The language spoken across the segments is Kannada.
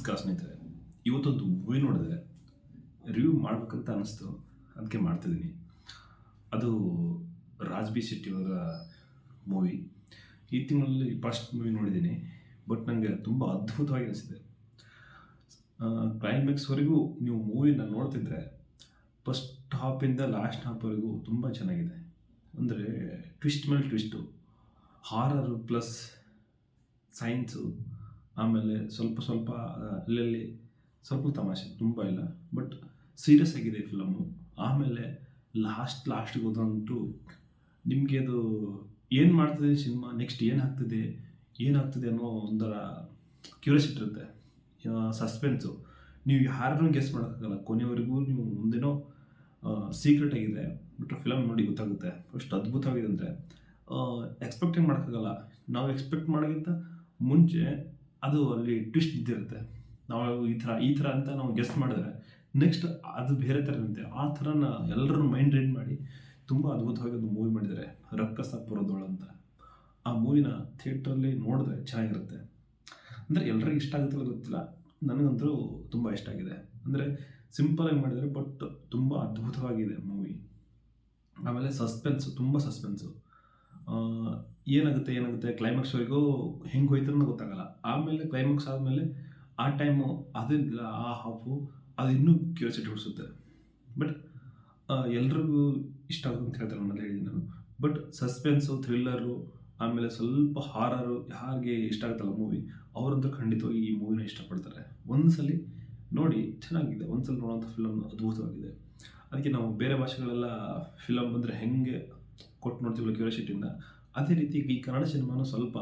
ನಮಸ್ಕಾರ ಸ್ನೇಹಿತರೆ. ಇವತ್ತೊಂದು ಮೂವಿ ನೋಡಿದೆ, ರಿವ್ಯೂ ಮಾಡ್ಬೇಕಂತ ಅನ್ನಿಸ್ತು, ಅದಕ್ಕೆ ಮಾಡ್ತಿದ್ದೀನಿ. ಅದು ರಾಜ್ ಬಿ ಶೆಟ್ಟಿಯವರ ಮೂವಿ. ಈ ತಿಂಗಳಲ್ಲಿ ಫಸ್ಟ್ ಮೂವಿ ನೋಡಿದ್ದೀನಿ, ಬಟ್ ನನಗೆ ತುಂಬ ಅದ್ಭುತವಾಗಿ ಅನಿಸಿದೆ. ಕ್ಲೈಮ್ಯಾಕ್ಸ್ವರೆಗೂ ನೀವು ಮೂವಿನ ನೋಡ್ತಿದ್ರೆ ಫಸ್ಟ್ ಹಾಫಿಂದ ಲಾಸ್ಟ್ ಹಾಫ್ವರೆಗೂ ತುಂಬ ಚೆನ್ನಾಗಿದೆ. ಅಂದರೆ ಟ್ವಿಸ್ಟ್ ಮೇಲೆ ಟ್ವಿಸ್ಟು, ಹಾರರು ಪ್ಲಸ್ ಸೈನ್ಸು, ಆಮೇಲೆ ಸ್ವಲ್ಪ ಅಲ್ಲಲ್ಲಿ ಸ್ವಲ್ಪ ತಮಾಷೆ, ತುಂಬ ಇಲ್ಲ, ಬಟ್ ಸೀರಿಯಸ್ ಆಗಿದೆ ಫಿಲಮು. ಆಮೇಲೆ ಲಾಸ್ಟ್ಗೆ ಹೋದಂತೂ ನಿಮಗೆ ಅದು ಏನು ಮಾಡ್ತಿದೆ ಸಿನಿಮಾ, ನೆಕ್ಸ್ಟ್ ಏನಾಗ್ತದೆ ಅನ್ನೋ ಒಂಥರ ಕ್ಯೂರಿಯಾಸಿಟಿ ಇರುತ್ತೆ, ಸಸ್ಪೆನ್ಸು. ನೀವು ಯಾರನ್ನೂ ಗೆಸ್ ಮಾಡೋಕ್ಕಾಗಲ್ಲ, ಕೊನೆಯವರೆಗೂ ನೀವು ಮುಂದೇನೋ ಸೀಕ್ರೆಟ್ ಆಗಿದೆ, ಬಟ್ ಫಿಲಮ್ ನೋಡಿ ಗೊತ್ತಾಗುತ್ತೆ. ಅಷ್ಟು ಅದ್ಭುತವಾಗಿದೆ ಅಂದರೆ ಎಕ್ಸ್ಪೆಕ್ಟೇ ಮಾಡೋಕ್ಕಾಗಲ್ಲ. ನಾವು ಎಕ್ಸ್ಪೆಕ್ಟ್ ಮಾಡೋಕ್ಕಿಂತ ಮುಂಚೆ ಅದು ಅಲ್ಲಿ ಟ್ವಿಸ್ಟ್ ಇದ್ದಿರುತ್ತೆ. ನಾವು ಈ ಥರ ಅಂತ ನಾವು ಗೆಸ್ ಮಾಡಿದ್ರೆ ನೆಕ್ಸ್ಟ್ ಅದು ಬೇರೆ ಥರ ಇರುತ್ತೆ. ಆ ಥರನ ಎಲ್ಲರೂ ಮೈಂಡ್ ರೀಡ್ ಮಾಡಿ ತುಂಬ ಅದ್ಭುತವಾಗಿ ಒಂದು ಮೂವಿ ಮಾಡಿದ್ದಾರೆ, ರಕ್ಕಸ ಪುರದೋಳು ಅಂತ. ಆ ಮೂವಿನ ಥಿಯೇಟ್ರಲ್ಲಿ ನೋಡಿದ್ರೆ ಚೆನ್ನಾಗಿರುತ್ತೆ. ಅಂದರೆ ಎಲ್ಲರಿಗೂ ಇಷ್ಟ ಆಗುತ್ತಲ್ಲ ಗೊತ್ತಿಲ್ಲ, ನನಗಂತೂ ತುಂಬ ಇಷ್ಟ ಆಗಿದೆ. ಅಂದರೆ ಸಿಂಪಲಾಗಿ ಮಾಡಿದರೆ, ಬಟ್ ತುಂಬ ಅದ್ಭುತವಾಗಿದೆ ಮೂವಿ. ಆಮೇಲೆ ತುಂಬ ಸಸ್ಪೆನ್ಸು. ಏನಾಗುತ್ತೆ ಕ್ಲೈಮ್ಯಾಕ್ಸ್ವರೆಗೂ ಹೆಂಗೆ ಹೋಯ್ತಾರೋ ಗೊತ್ತಾಗಲ್ಲ. ಆಮೇಲೆ ಕ್ಲೈಮ್ಯಾಕ್ಸ್ ಆದಮೇಲೆ ಆ ಟೈಮು ಅದಿಲ್ಲ, ಆ ಹಾಫು ಅದು ಇನ್ನೂ ಕ್ಯೂರಿಯಾಸಿಟಿ ಹುಟ್ಟಿಸುತ್ತೆ. ಬಟ್ ಎಲ್ರಿಗೂ ಇಷ್ಟ ಆಗುತ್ತೆ ಅಂತ ಹೇಳ್ತಾರೆ, ನನ್ನಲ್ಲಿ ಹೇಳಿದ್ದೀನಿ ನಾನು. ಬಟ್ ಸಸ್ಪೆನ್ಸು, ಥ್ರಿಲ್ಲರು, ಆಮೇಲೆ ಸ್ವಲ್ಪ ಹಾರರು ಯಾರಿಗೆ ಇಷ್ಟ ಆಗುತ್ತಲ್ಲ ಮೂವಿ, ಅವರಂತೂ ಖಂಡಿತವಾಗಿ ಈ ಮೂವಿನ ಇಷ್ಟಪಡ್ತಾರೆ. ಒಂದ್ಸಲಿ ನೋಡಿ, ಚೆನ್ನಾಗಿದೆ. ಒಂದ್ಸಲ ನೋಡೋಂಥ ಫಿಲಮ್ ಅದ್ಭುತವಾಗಿದೆ. ಅದಕ್ಕೆ ನಾವು ಬೇರೆ ಭಾಷೆಗಳೆಲ್ಲ ಫಿಲಮ್ ಬಂದರೆ ಹೆಂಗೆ ಕೊಟ್ಟು ನೋಡ್ತೀವಲ್ಲ ಕ್ಯೂರಿಯಾಸಿಟಿಯಿಂದ, ಅದೇ ರೀತಿ ಈ ಕನ್ನಡ ಸಿನಿಮಾನು ಸ್ವಲ್ಪ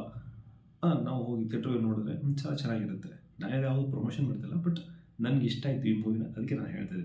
ನಾವು ಹೋಗಿ ಥಿಯೇಟ್ರಿಗೆ ನೋಡಿದ್ರೆ ಚೆನ್ನಾಗಿರುತ್ತೆ. ನಾನು ಯಾವುದು ಪ್ರಮೋಷನ್ ಮಾಡ್ತಿಲ್ಲ, ಬಟ್ ನನಗೆ ಇಷ್ಟ ಆಯಿತು ಈ ಮೂವಿನ, ಅದಕ್ಕೆ ನಾನು ಹೇಳ್ತಾ ಇದ್ದೀನಿ.